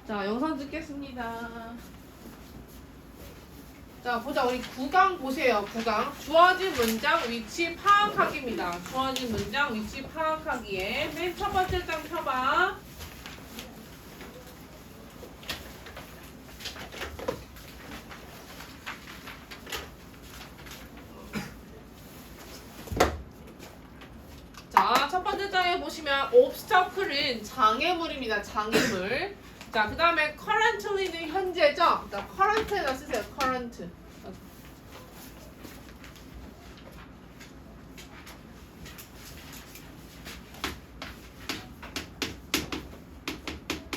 자, 영상 찍겠습니다. 자, 보자. 우리 9강 보세요. 9강. 주어진 문장 위치 파악하기입니다. 주어진 문장 위치 파악하기에 맨 첫 번째 장 펴봐. 자, 첫 번째 장에 보시면 obstacle은 장애물입니다. 장애물. 자, 그 다음에 currently는 현재죠? 자, current에다 쓰세요. current.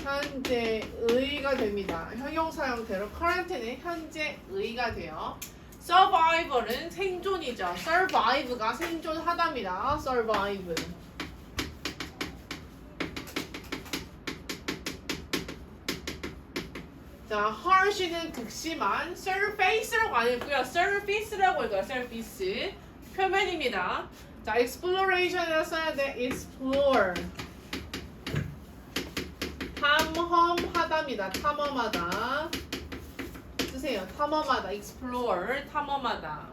현재의가 됩니다. 형용사 형태로 current는 현재의가 돼요. survival은 생존이죠. survive가 생존하답니다. survive. 자, harsh는 극심한, surface라고 안 읽고요. surface라고 읽어요. surface. 표면입니다. 자, exploration이라 써야 돼. explore. 탐험하답니다. 탐험하다. 쓰세요. 탐험하다. explore. 탐험하다.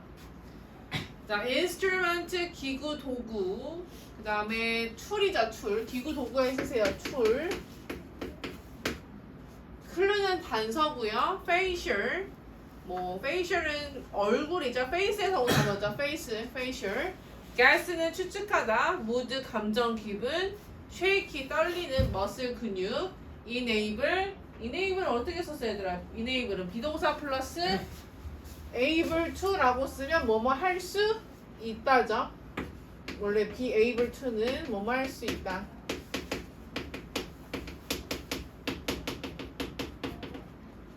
자, instrument 기구 도구. 그 다음에 툴이죠. 툴. 기구 도구에 쓰세요. 툴. 클루는 단서고요. facial. 뭐 facial은 얼굴이죠. face에서 오는 거죠. face, facial. guess는 추측하다. mood 감정 기분. shake 떨리는 머슬 근육. enable은 어떻게 썼어요, 얘들아? enable은 비동사 플러스 able to라고 쓰면 뭐뭐 할 수 있다죠. 원래 be able to는 뭐뭐 할 수 있다.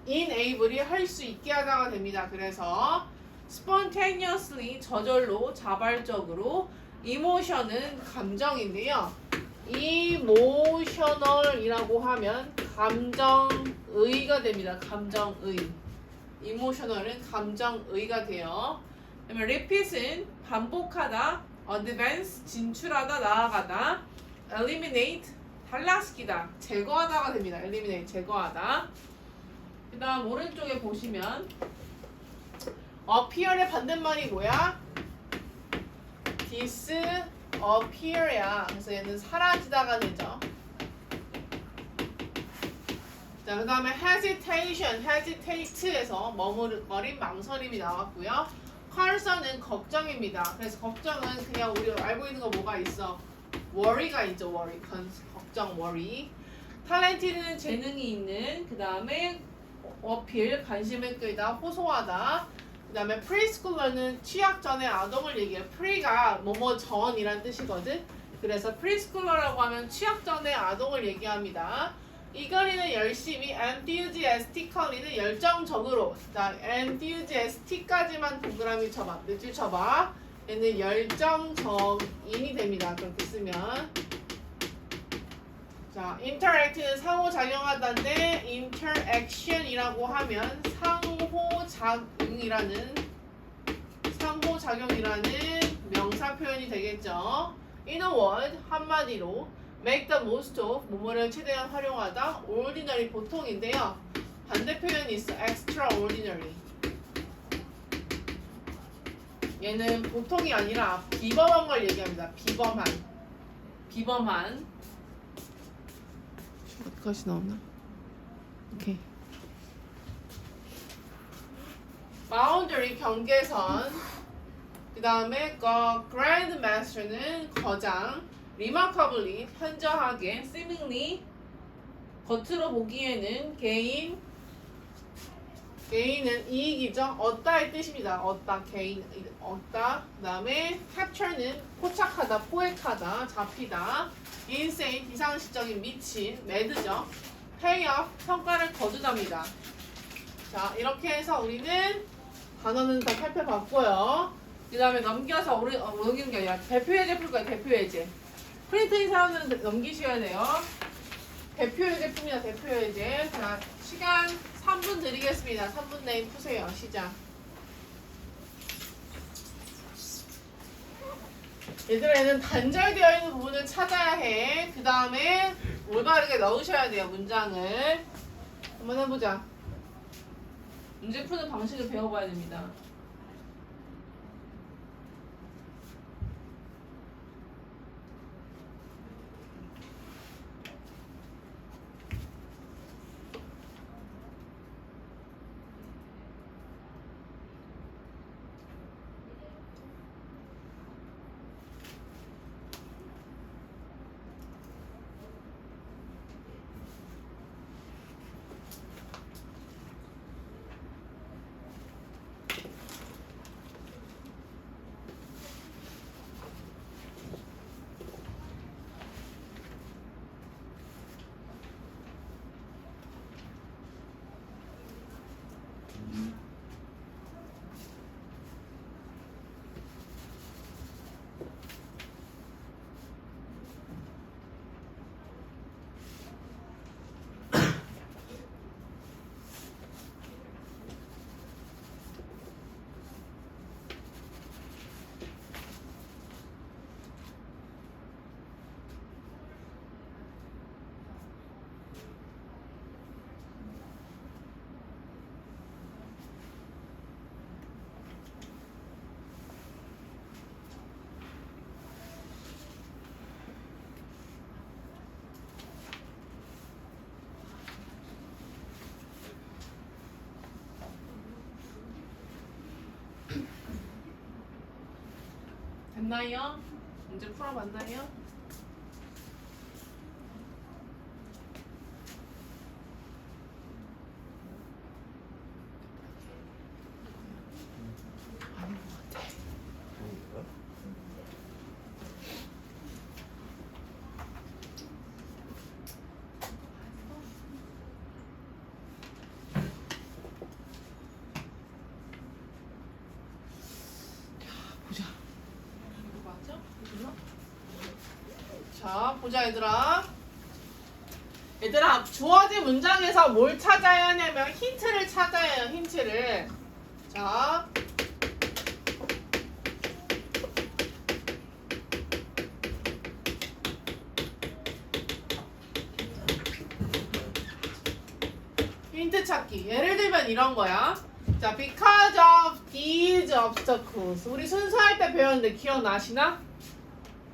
enable이 할 수 있게 하다가 됩니다. 그래서 spontaneously 저절로 자발적으로 emotion은 감정인데요. emotional이라고 하면 감정의가 됩니다. 감정의. emotional은 감정의가 돼요. 그다음에 repeat은 반복하다, advance 진출하다, 나아가다, eliminate 탈락시키다, 제거하다가 됩니다. eliminate 제거하다. 그 다음 오른쪽에 보시면 appear의 반대말이 뭐야? disappear야. 그래서 얘는 사라지다가 되죠. 자, 그 다음에 hesitation, hesitate에서 머뭇거림, 망설임이 나왔고요. concern은 걱정입니다. 그래서 걱정은 그냥 우리가 알고 있는 거 뭐가 있어? worry가 있죠. worry, 걱정, worry. talent는 재능이 있는, 그 다음에 어필, 관심을 끌다, 호소하다. 그 다음에 preschooler는 취학 전의 아동을 얘기해요. pre가 뭐뭐 전이란 뜻이거든. 그래서 preschooler라고 하면 취학 전의 아동을 얘기합니다. 이거리는 열심히, enthusiastically는 열정적으로. 자, enthusiastic까지만 동그라미 쳐봐. 몇줄 쳐봐. 얘는 열정적인이 됩니다. 그렇게 쓰면. 자, interact는 상호작용하다인데 interaction이라고 하면 상호작용이라는 명사 표현이 되겠죠. In a word, 한마디로 make the most of, 뭐뭐를 최대한 활용하다. ordinary, 보통인데요. 반대 표현이 있어. extraordinary. 얘는 보통이 아니라 비범한 걸 얘기합니다. 비범한. 어디까지 나오나? 오케이. boundary 경계선. 그 다음에 grand master는 거장. remarkably 현저하게. seemingly 겉으로 보기에는 개인은 이익이죠. 얻다의 뜻입니다. 얻다, 개인, 얻다. 그 다음에 capture는 포착하다, 포획하다, 잡히다. insane 비상식적인 미친, mad죠. pay off 성과를 거두답니다. 자, 이렇게 해서 우리는 단어는 다 살펴봤고요. 그 다음에 넘겨서 넘기는 게 아니라 대표 예제 풀 거예요. 대표 예제. 프린트인 사람들은 넘기셔야 돼요. 대표 예제 풉니다. 대표 예제. 자, 시간 3분 드리겠습니다. 3분 내에 푸세요. 시작. 얘들아, 얘는 단절되어 있는 부분을 찾아야 해. 그 다음에 올바르게 넣으셔야 돼요. 문장을. 한번 해보자. 문제 푸는 방식을 배워봐야 됩니다. 됐나요? 문제 풀어봤나요? 보자. 이거 맞죠? 이거? 자, 보자 얘들아. 얘들아, 주어진 문장에서 뭘 찾아야 하냐면 힌트를 찾아야 해요. 힌트를. 자, 힌트 찾기. 예를 들면 이런 거야. 자, because of these obstacles. 우리 순서할 때 배웠는데 기억나시나?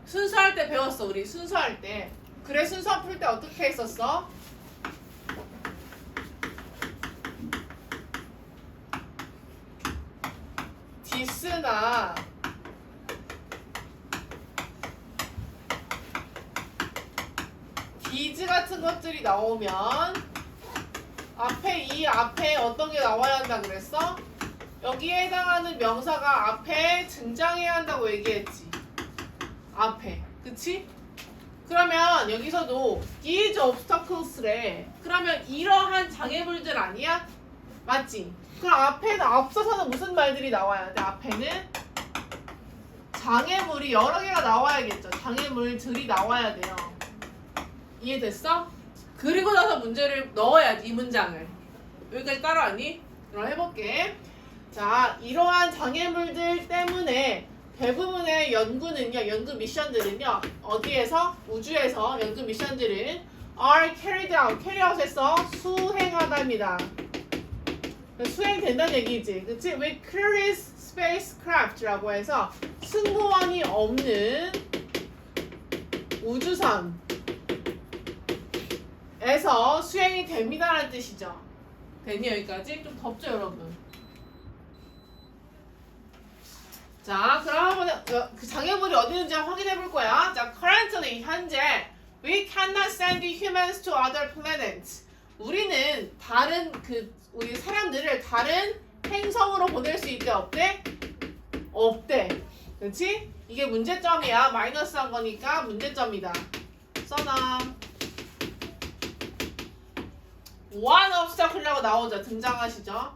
순서할 때 배웠어. 우리 순서할 때. 그래, 순서 풀 때 어떻게 했었어? this나 these 같은 것들이 나오면 이 앞에 어떤 게 나와야 한다 그랬어? 여기에 해당하는 명사가 앞에 등장해야 한다고 얘기했지. 앞에. 그치? 그러면 여기서도 these obstacles래. 그러면 이러한 장애물들 아니야? 맞지? 그럼 앞에는 앞서서는 무슨 말들이 나와야 돼? 앞에는 장애물이 여러 개가 나와야겠죠. 장애물들이 나와야 돼요. 이해됐어? 그리고 나서 문제를 넣어야지. 이 문장을. 여기까지 따라왔니? 그럼 해볼게. 자, 이러한 장애물들 때문에 대부분의 연구 미션들은요. 어디에서? 우주에서 연구 미션들은 are carried out, carryout해서 수행하답니다. 수행된다는 얘기지. 그치? with curious spacecraft라고 해서 승무원이 없는 우주선 에서 수행이 됩니다라는 뜻이죠. 됐니 여기까지? 좀 덥죠 여러분? 자, 그럼 한번 그 장애물이 어디 있는지 확인해 볼 거야. 자, currently 현재 we cannot send humans to other planets. 우리는 다른 우리 사람들을 다른 행성으로 보낼 수 있대 없대? 없대. 그렇지? 이게 문제점이야. 마이너스한 거니까 문제점이다. 써놔. one obstacle라고 나오죠. 등장하시죠.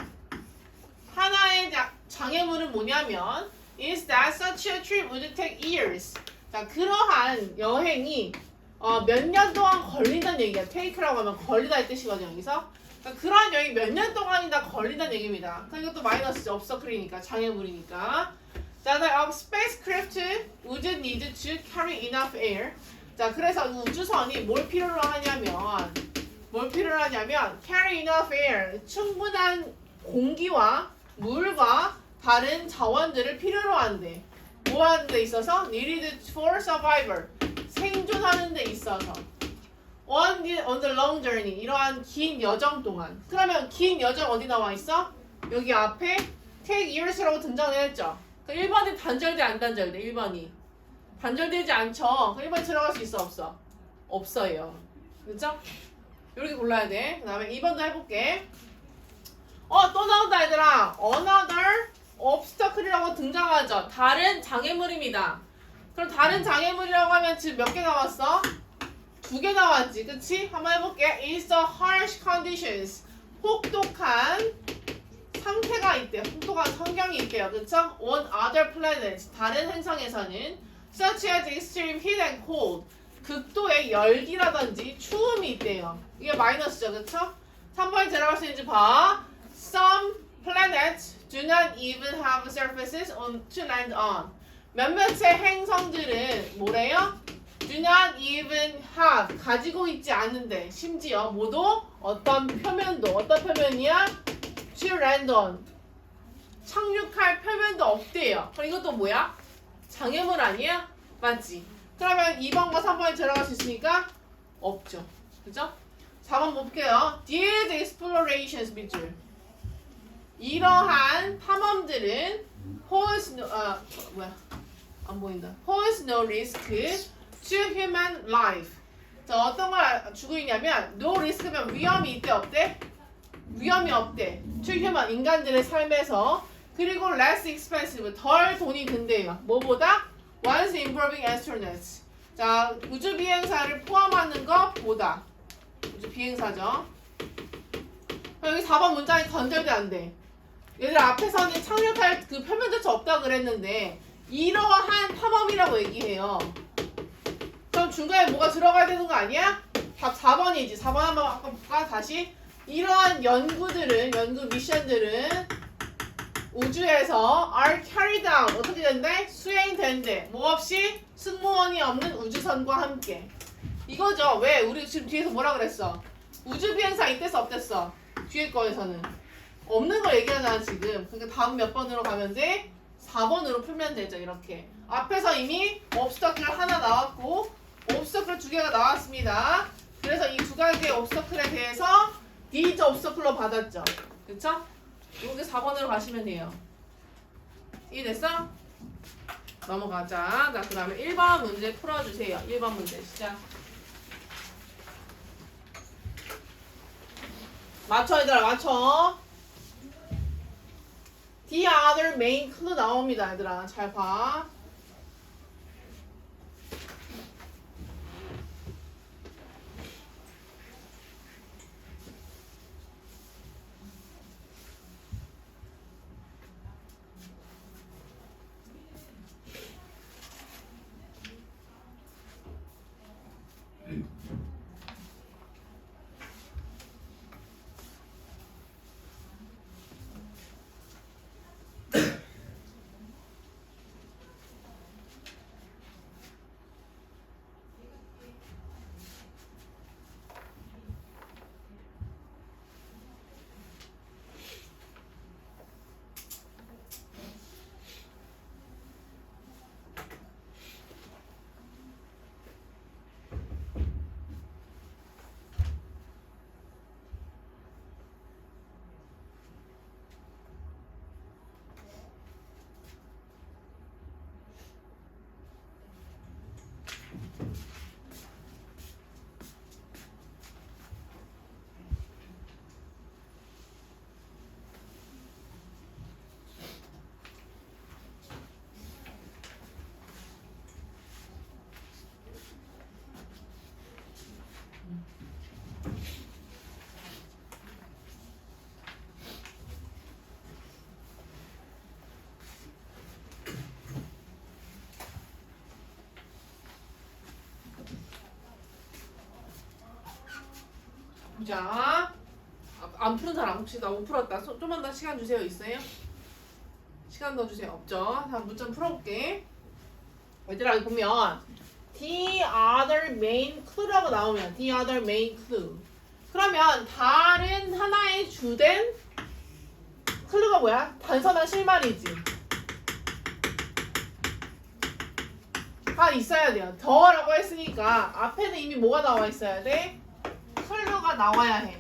하나의 장애물은 뭐냐면 is that such a trip would take years. 자, 그러한 여행이 몇 년 동안 걸린다는 얘기야. take라고 하면 걸리다의 뜻이거든요. 여기서. 그러니까 그러한 여행이 몇 년 동안이나 걸린다는 얘기입니다. 그러니까 또 마이너스죠. obstacle이니까 장애물이니까. 자, the spacecraft would need to carry enough air. 자, 그래서 우주선이 뭘 필요로 하냐면 뭘 필요로 하냐면 carry enough air, 충분한 공기와 물과 다른 자원들을 필요로 한대. 뭐 하는 데 있어서? needed for survival, 생존하는 데 있어서. on the long journey, 이러한 긴 여정 동안. 그러면 긴 여정 어디 나와 있어? 여기 앞에 take years라고 등장했죠. 그러니까 1번이 단절돼 안 단절돼? 1번이 단절되지 않죠. 1번이 들어갈 수 있어 없어? 없어요. 그렇죠? 이렇게 골라야 돼. 그 다음에 2번도 해볼게. 또 나온다 얘들아. another obstacle이라고 등장하죠. 다른 장애물입니다. 그럼 다른 장애물이라고 하면 지금 몇 개 나왔어? 2개 나왔지. 그치? 한번 해볼게. is the harsh conditions. 혹독한 상태가 있대요. 혹독한 환경이 있대요. 그쵸? on other planets. 다른 행성에서는 such as extreme heat and cold. 극도의 열기라든지 추움이 있대요. 이게 마이너스죠. 그쵸? 3번에 들어갈 수 있는지 봐. Some planets do not even have surfaces to land on. 몇몇의 행성들은 뭐래요? Do not even have. 가지고 있지 않은데 심지어 모두 어떤 표면도, 어떤 표면이야? To land on. 착륙할 표면도 없대요. 그럼 이것도 뭐야? 장애물 아니야? 맞지? 그러면 2번과 3번에 들어갈 수 있으니까 없죠. 그죠? 4번 볼게요. These explorations 밑줄. 이러한 탐험들은 pose 안 보인다. pose no risk to human life. 자, 어떤 걸 주고 있냐면 no risk면 위험이 있대 없대? 위험이 없대. to human 인간들의 삶에서. 그리고 less expensive 덜 돈이 든대요. 뭐보다? once improving astronauts. 자, 우주 비행사를 포함하는 것보다. 우주 비행사죠. 여기 4번 문장이 건절돼 안 돼. 얘들 앞에서는 착륙할 그 표면조차 없다고 그랬는데 이러한 탐험이라고 얘기해요. 그럼 중간에 뭐가 들어가야 되는 거 아니야? 답 4번이지. 4번 한번 아까 볼까? 다시. 이러한 연구 미션들은 우주에서 are carried out. 어떻게 된대? 수행된대. 뭐 없이? 승무원이 없는 우주선과 함께. 이거죠. 왜? 우리 지금 뒤에서 뭐라 그랬어? 우주 비행사 있댔어 없댔어? 뒤에 거에서는 없는 걸 얘기하잖아 지금. 그러니까 다음 몇 번으로 가면 돼? 4번으로 풀면 되죠. 이렇게 앞에서 이미 obstacle 하나 나왔고 obstacle 2개가 나왔습니다. 그래서 이 2가지의 obstacle에 대해서 these obstacle로 받았죠. 그쵸? 이게 4번으로 가시면 돼요. 이해됐어? 넘어가자. 자, 그 다음에 1번 문제 풀어주세요. 1번 문제 시작. 맞춰 얘들아 맞춰. The other main clue 나옵니다 얘들아. 잘 봐. 자, 안 푸는 사람 혹시 나 못 풀었다. 좀만 더 시간 주세요. 있어요? 시간 더 주세요. 없죠? 다음 문장 풀어볼게. 얘들아 여기 보면 The other main clue라고 나오면 The other main clue. 그러면 다른 하나의 주된 클루가 뭐야? 단서나 실말이지. 다 있어야 돼요. 더라고 했으니까 앞에는 이미 뭐가 나와 있어야 돼? 클루가 나와야 해.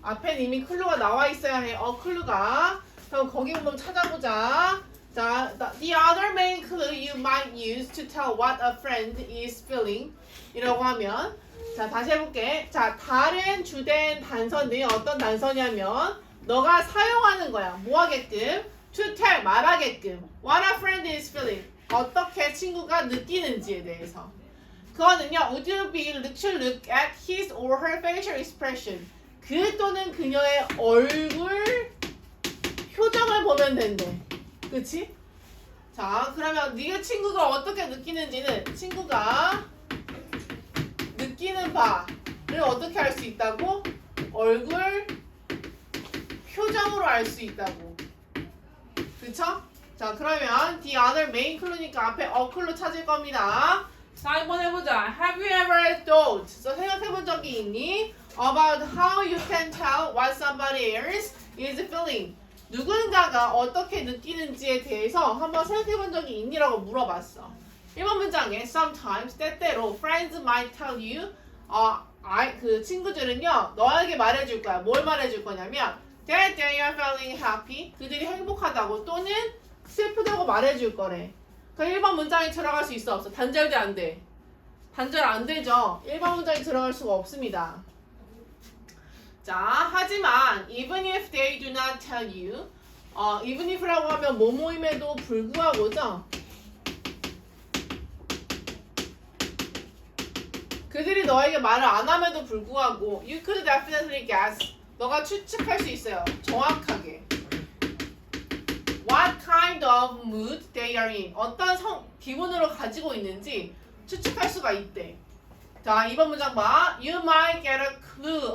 앞에는 이미 클루가 나와 있어야 해. 클루가. 그럼 거기 한번 찾아보자. 자, the other main clue you might use to tell what a friend is feeling 이라고 하면 자, 다시 해볼게. 자, 다른 주된 단서는 어떤 단서냐면 너가 사용하는 거야. 뭐 하게끔? To tell, 말하게끔. What a friend is feeling. 어떻게 친구가 느끼는지에 대해서. 그거는요. Would you be to look at his or her facial expression. 그 또는 그녀의 얼굴 표정을 보면 된대. 그치? 자, 그러면 네가 친구가 어떻게 느끼는지는 친구가 느끼는 바를 어떻게 알 수 있다고? 얼굴 표정으로 알 수 있다고. 그쵸? 자, 그러면 the other main clue니까 앞에 a clue 찾을 겁니다. 자, 한번 해보자. Have you ever thought? 생각해본 적이 있니? About how you can tell what somebody else is feeling. 누군가가 어떻게 느끼는지에 대해서 한번 생각해본 적이 있니라고 물어봤어. 1번 문장에 sometimes 때때로 friends might tell you 그 친구들은요 너에게 말해줄 거야. 뭘 말해줄 거냐면 that they are feeling happy. 그들이 행복하다고 또는 슬프다고 말해줄 거래. 그러니까 1번 문장에 들어갈 수 있어 없어? 단절돼 안 돼? 단절 안 되죠. 1번 문장에 들어갈 수가 없습니다. 자, 하지만 even if they do not tell you even if라고 하면 뭐뭐임에도 불구하고죠. 그들이 너에게 말을 안 함에도 불구하고 you could definitely guess. 너가 추측할 수 있어요. 정확하게. What kind of mood they are in. 어떤 기분으로 가지고 있는지 추측할 수가 있대. 자, 2번 문장 봐. You might get a clue.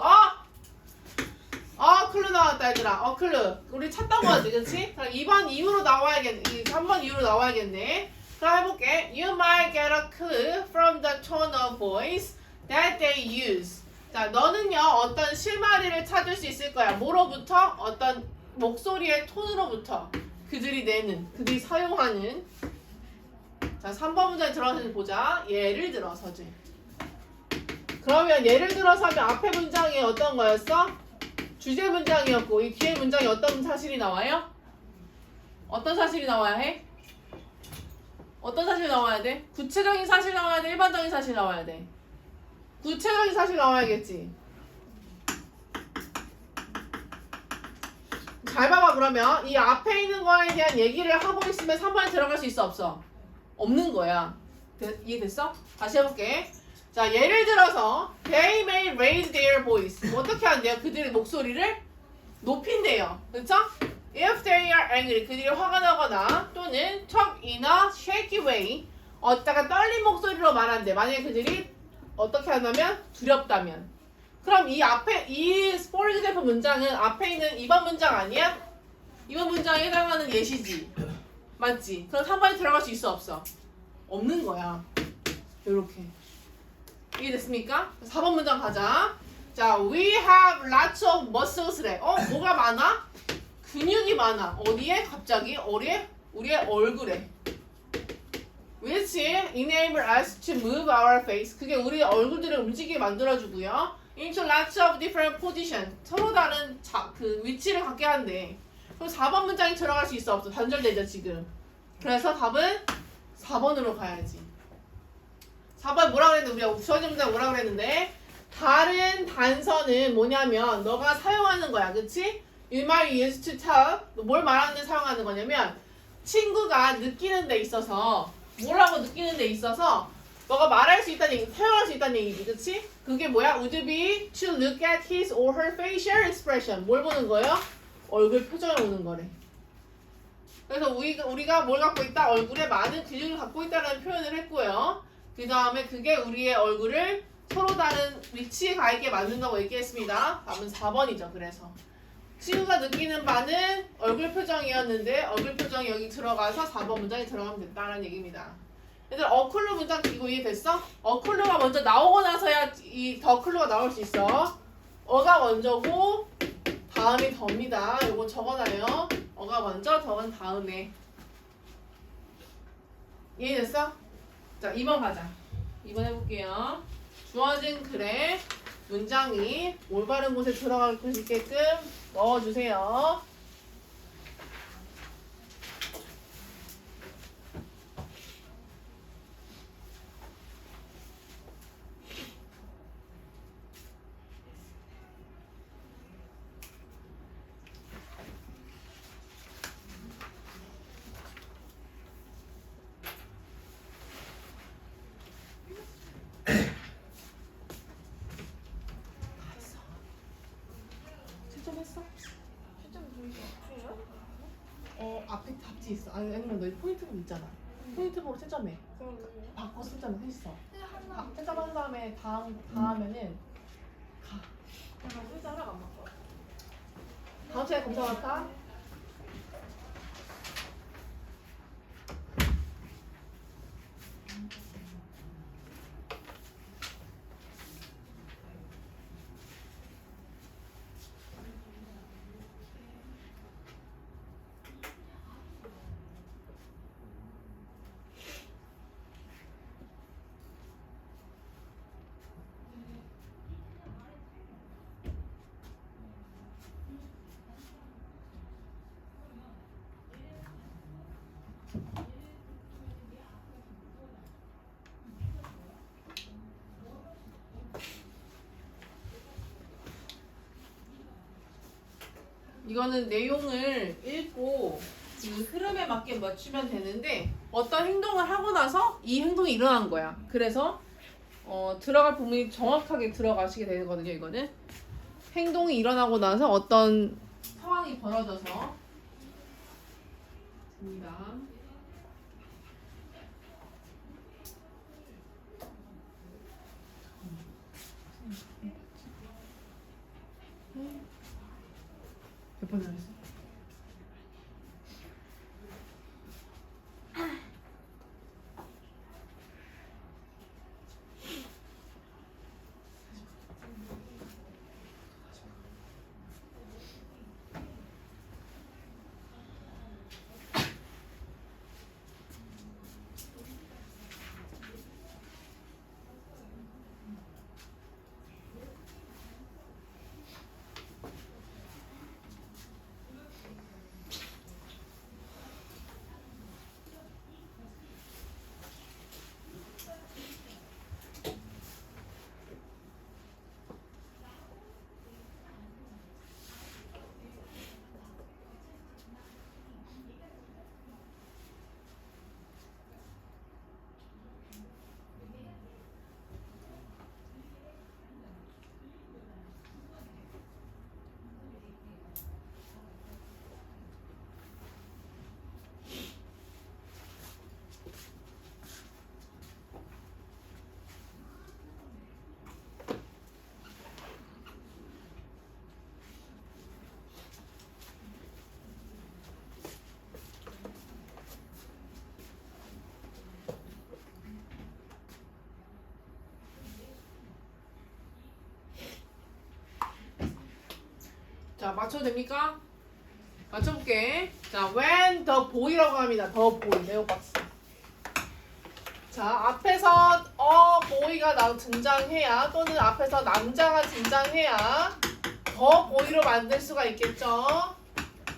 클루 나왔다 얘들아. 클루. 우리 찾던 거지, 그치? 그럼 2번 이후로 나와야겠네. 3번 이후로 나와야겠네. 그럼 해볼게. You might get a clue from the tone of voice that they use. 자, 너는요 어떤 실마리를 찾을 수 있을 거야. 뭐로부터? 어떤 목소리의 톤으로부터. 그들이 사용하는. 자, 3번 문장에 들어가서 보자. 예를 들어서지. 그러면 예를 들어서 하면 앞에 문장이 어떤 거였어? 주제 문장이었고 이 뒤에 문장이 어떤 사실이 나와요? 어떤 사실이 나와야 해? 어떤 사실이 나와야 돼? 구체적인 사실 나와야 돼? 일반적인 사실 나와야 돼? 구체적인 사실 나와야겠지. 잘 봐봐. 그러면 이 앞에 있는 거에 대한 얘기를 하고 있으면 3번에 들어갈 수 있어 없어? 없는 거야. 이해됐어? 다시 해볼게. 자, 예를 들어서 they may raise their voice. 어떻게 한대요? 그들의 목소리를 높인대요. 그렇죠? If they are angry. 그들이 화가 나거나 또는 talk in a shaky way. 어디다가 떨린 목소리로 말한대. 만약에 그들이 어떻게 한다면? 두렵다면. 그럼 이 앞에 이 for example 문장은 앞에 있는 2번 문장 아니야? 2번 문장에 해당하는 예시지. 맞지? 그럼 3번에 들어갈 수 있어 없어? 없는 거야. 요렇게. 이해됐습니까? 4번 문장 가자. 자, we have lots of muscles래. 뭐가 많아? 근육이 많아. 어디에? 갑자기? 우리의 얼굴에. Which enable us to move our face. 그게 우리 얼굴들을 움직이게 만들어주고요. Into lots of different position. 서로 다른 그 위치를 갖게 한대. 그럼 4번 문장이 들어갈 수 있어 없어? 단절되죠 지금. 그래서 답은 4번으로 가야지. 4번 뭐라 그랬는데 우리가 주어진 문장 뭐라 그랬는데 다른 단서는 뭐냐면 너가 사용하는 거야. 그치? You might use to tell. 뭘 말하는데 사용하는 거냐면 친구가 느끼는 데 있어서 뭐라고 느끼는 데 있어서 너가 말할 수 있다는 얘기, 사용할 수 있다는 얘기지. 그치? 그게 뭐야? Would be to look at his or her facial expression. 뭘 보는 거예요? 얼굴 표정을 보는 거래. 그래서 우리가 뭘 갖고 있다? 얼굴에 많은 근육을 갖고 있다는 표현을 했고요. 그 다음에 그게 우리의 얼굴을 서로 다른 위치에 가 있게 만든다고 얘기했습니다. 답은 4번이죠. 그래서 친구가 느끼는 바는 얼굴 표정이었는데 얼굴 표정이 여기 들어가서 4번 문장에 들어가면 됐다는 얘기입니다. 얘들 어클루 문장 이거 이해됐어? 어클루가 먼저 나오고 나서야 이 더 클루가 나올 수 있어. 어가 먼저고 다음이 더입니다. 요거 적어놔요. 어가 먼저, 더는 다음에. 이해됐어? 자, 2번 가자. 2번 해볼게요. 주어진 글에 문장이 올바른 곳에 들어갈 수 있게끔 넣어주세요. 채점했어? 앞에 답지 있어. 아니면 너희 포인트북 있잖아. 포인트북으로 채점해. 바꿔 채점을 했어. 채점한 다음에 다음에는 가. 의자 하나가 안 맞고. 다음 시간에 검사할까? 이거는 내용을 읽고 그 흐름에 맞게 맞추면 되는데 어떤 행동을 하고 나서 이 행동이 일어난 거야. 그래서 들어갈 부분이 정확하게 들어가시게 되거든요. 이거는 행동이 일어나고 나서 어떤 상황이 벌어져서 됩니다. 몇 번 잘했어? 자, 맞춰도 됩니까? 맞춰볼게. 자, when the boy라고 합니다. the boy, 네오박스. 자, 앞에서 boy가 등장해야 또는 앞에서 남자가 등장해야 the boy로 만들 수가 있겠죠?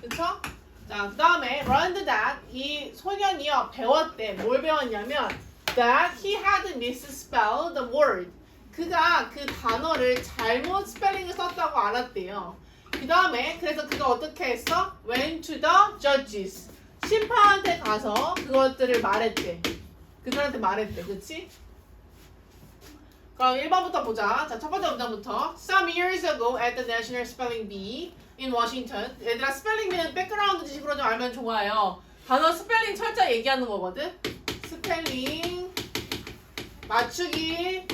그쵸? 자, 그 다음에 learned that 이 소년이요 배웠대. 뭘 배웠냐면 that he had misspelled the word. 그가 그 단어를 잘못 스펠링을 썼다고 알았대요. 그 다음에 그래서 그가 어떻게 했어? Went to the judges. 심판한테 가서 그것들을 말했대. 그들한테 말했대. 그치? 그럼 1번부터 보자. 자, 첫 번째 문장부터. Some years ago at the National Spelling Bee in Washington. 얘들아, 스펠링 비는 백그라운드 지식으로 좀 알면 좋아요. 단어 스펠링 철자 얘기하는 거거든. 스펠링 맞추기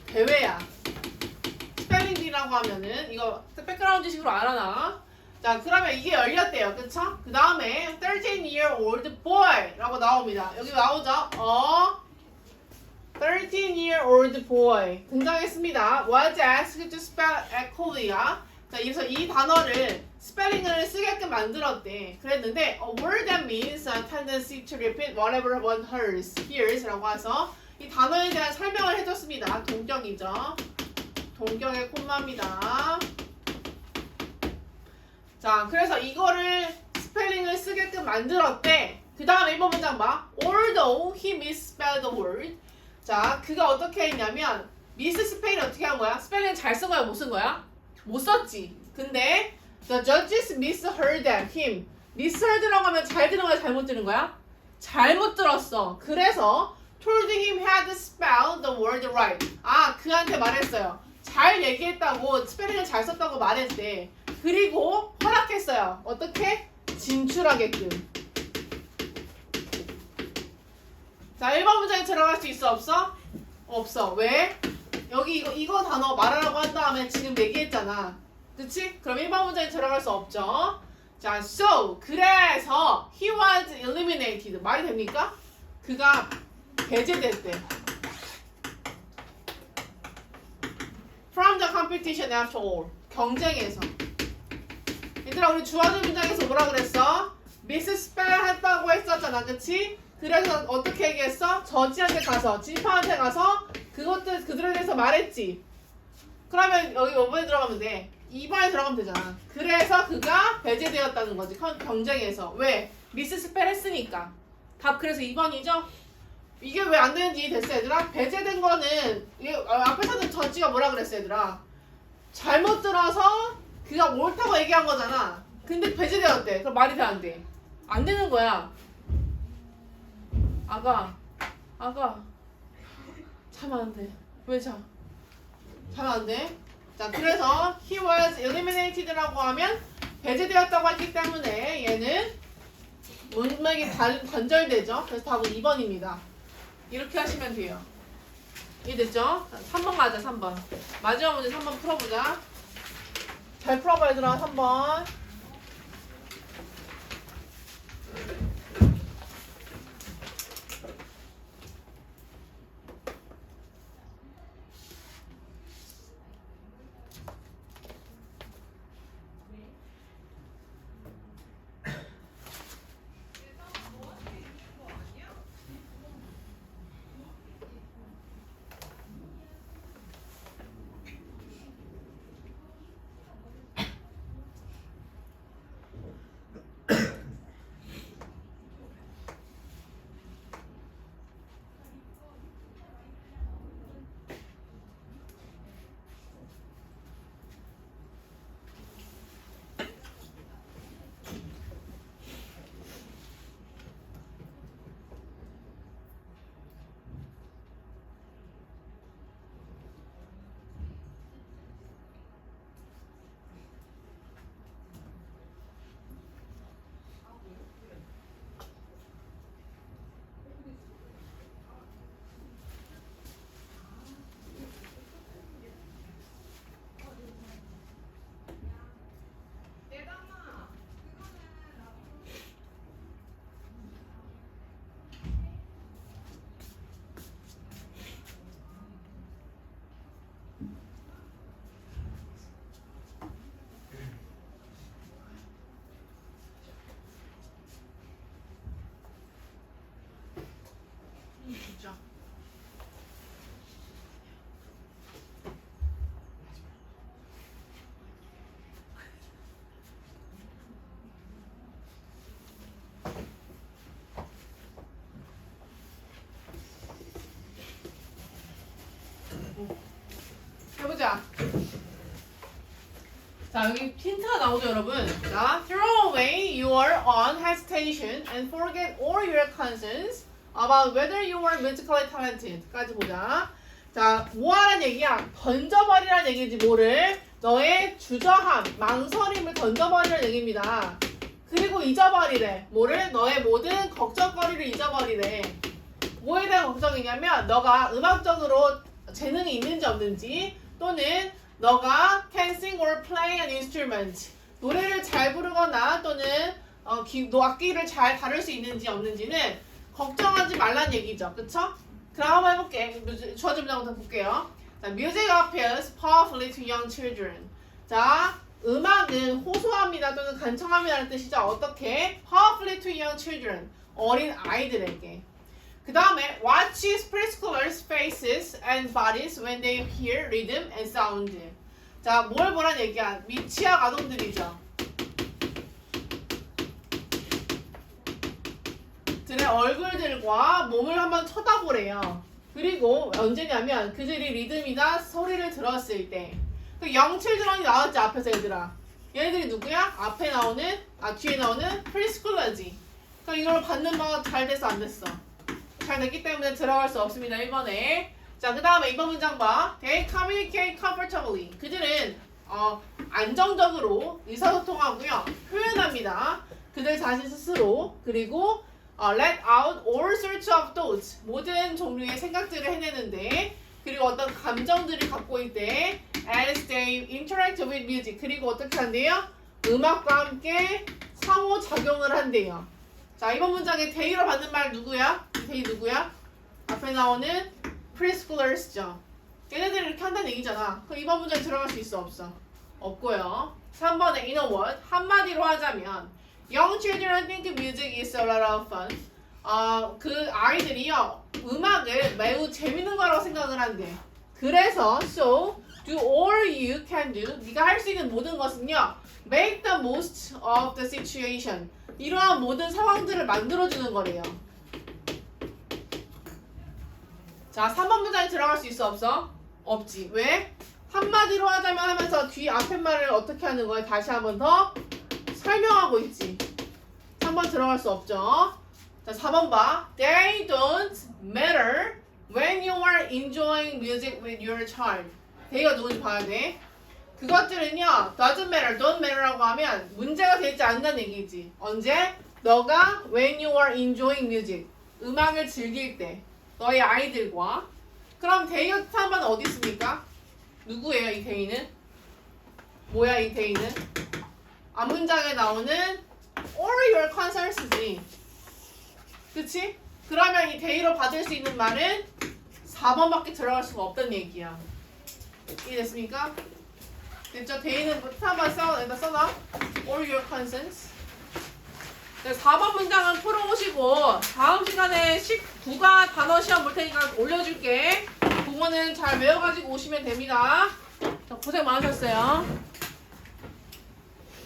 대회야. 스펠링 비라고 하면은 이거 백그라운드 지식으로 알아놔. 자, 그러면 이게 열렸대요. 그쵸? 그 다음에 13-year-old boy 라고 나옵니다. 여기 나오죠? 13-year-old boy 등장했습니다. was asked to spell echolia. 자, 그래서 이 단어를 스펠링을 쓰게끔 만들었대. 그랬는데 a word that means a tendency to repeat whatever one hears라고 해서 이 단어에 대한 설명을 해줬습니다. 동격이죠. 동격의 콤마입니다. 자, 그래서 이거를 스펠링을 쓰게끔 만들었대. 그 다음에 1번 문장 봐. Although he misspelled the word. 자, 그가 어떻게 했냐면 미스스펠링 어떻게 한 거야? 스펠링 잘 쓴 거야? 못 쓴 거야? 못 썼지. 근데 the judges misheard him. misheard라고 하면 잘 들은 거야? 잘못 들은 거야? 잘못 들었어. 그래서 told him how to spell the word right. 아, 그한테 말했어요. 잘 얘기했다고 스펠링을 잘 썼다고 말했대. 그리고 허락했어요. 어떻게? 진출하게끔. 자, 1번 문장에 들어갈 수 있어? 없어? 없어. 왜? 여기 이거 단어 말하라고 한 다음에 지금 얘기했잖아. 그치? 그럼 1번 문장에 들어갈 수 없죠. 자, so 그래서 he was eliminated. 말이 됩니까? 그가 배제됐대. From the competition after all. 경쟁에서. 얘들아, 우리 주어진 문장에서 뭐라 그랬어? 미스스펠 했다고 했었잖아. 그치? 그래서 어떻게 얘기했어? 저지한테 가서, 지파한테 가서 그들에 대해서 말했지. 그러면 여기 5번에 들어가면 돼. 2번에 들어가면 되잖아. 그래서 그가 배제되었다는 거지. 경쟁에서. 왜? 미스스펠 했으니까. 답 그래서 2번이죠? 이게 왜 안 되는지 이해됐어, 얘들아? 배제된 거는 앞에서는 저지가 뭐라 그랬어, 얘들아? 잘못 들어서 그가 옳다고 얘기한 거잖아. 근데 배제되었대. 그럼 말이 돼, 안 돼? 안 되는 거야. 아가 자면 안 돼. 왜 자? 자면 안 돼. 자, 그래서 he was eliminated라고 하면 배제되었다고 했기 때문에 얘는 문맥이 단절되죠. 그래서 답은 2번입니다. 이렇게 하시면 돼요. 이해됐죠? 3번 가자. 3번. 마지막 문제 3번 풀어보자. 잘 풀어봐, 얘들아. 3번. 진짜. 해보자. 자, 여기 힌트가 나오죠, 여러분. 자, throw away your own hesitation and forget all your concerns about whether you are musically talented. 까지 보자. 자, 뭐 하라는 얘기야? 던져버리라는 얘기지, 뭐를? 너의 주저함, 망설임을 던져버리라는 얘기입니다. 그리고 잊어버리래. 뭐를? 너의 모든 걱정거리를 잊어버리래. 뭐에 대한 걱정이냐면 너가 음악적으로 재능이 있는지 없는지, 또는 너가 can sing or play an instrument, 노래를 잘 부르거나 또는 악기를 잘 다룰 수 있는지 없는지는 걱정하지 말란 얘기죠. 그쵸? 그럼 한번 해볼게. 주어진 문장부터 볼게요. 자, music appeals powerfully to young children. 자, 음악은 호소합니다 또는 간청합니다라는 뜻이죠. 어떻게? Powerfully to young children. 어린 아이들에게. 그 다음에 watches preschoolers' faces and bodies when they hear rhythm and sound. 자, 뭘 보란 얘기야? 미취학 아동들이죠. 들의 얼굴들과 몸을 한번 쳐다보래요. 그리고 언제냐면 그들이 리듬이나 소리를 들었을 때. 그 영칠드런이 나왔지 앞에서 얘들아. 얘네들이 누구야? 앞에 나오는 뒤에 나오는 프리스쿨러지. 그럼 이걸 받는 거 잘 됐어 안 됐어? 잘 됐기 때문에 들어갈 수 없습니다. 1번에. 자, 그 다음에 2번 문장 봐. They communicate comfortably. 그들은 안정적으로 의사소통하고요. 표현합니다. 그들 자신 스스로. 그리고 let out all sorts of thoughts. 모든 종류의 생각들을 해내는데 그리고 어떤 감정들을 갖고 있대. As they interact with music. 그리고 어떻게 한대요? 음악과 함께 상호작용을 한대요. 자, 이번 문장에 they로 받는 말 누구야? they 누구야? 앞에 나오는 preschoolars죠. 얘네들이 이렇게 한다는 얘기잖아. 그럼 이번 문장에 들어갈 수 있어 없어? 없고요. 3번에 in a word. 한마디로 하자면 Young children think music is a lot of fun. 그 아이들이요 음악을 매우 재밌는 거라고 생각을 한대. 그래서 so do all you can do. 네가 할 수 있는 모든 것은요 make the most of the situation. 이러한 모든 상황들을 만들어주는 거래요. 자, 3번 문장에 들어갈 수 있어 없어? 없지. 왜? 한마디로 하자면 하면서 뒤 앞에 말을 어떻게 하는 거야? 다시 한 번 더 설명하고 있지. 3번 들어갈 수 없죠. 자, 4번 봐. They don't matter when you are enjoying music with your child. they가 누군지 봐야 돼. 그것들은요 doesn't matter, don't matter라고 하면 문제가 되지 않는다는 얘기지. 언제? 너가 when you are enjoying music. 음악을 즐길 때. 너의 아이들과. 그럼 they 같은 한번 어디 있습니까? 누구예요 이 they는? 뭐야 이 they는? 앞문장에 나오는 all your concerns지. 그치? 그러면 이 they로 받을 수 있는 말은 4번밖에 들어갈 수가 없다는 얘기야. 이해됐습니까? 됐죠? they는 한번 써놔. all your concerns. 4번 문장은 풀어오시고 다음 시간에 19가 단어 시험 볼 테니까 올려줄게. 그거는 잘 외워가지고 오시면 됩니다. 고생 많으셨어요.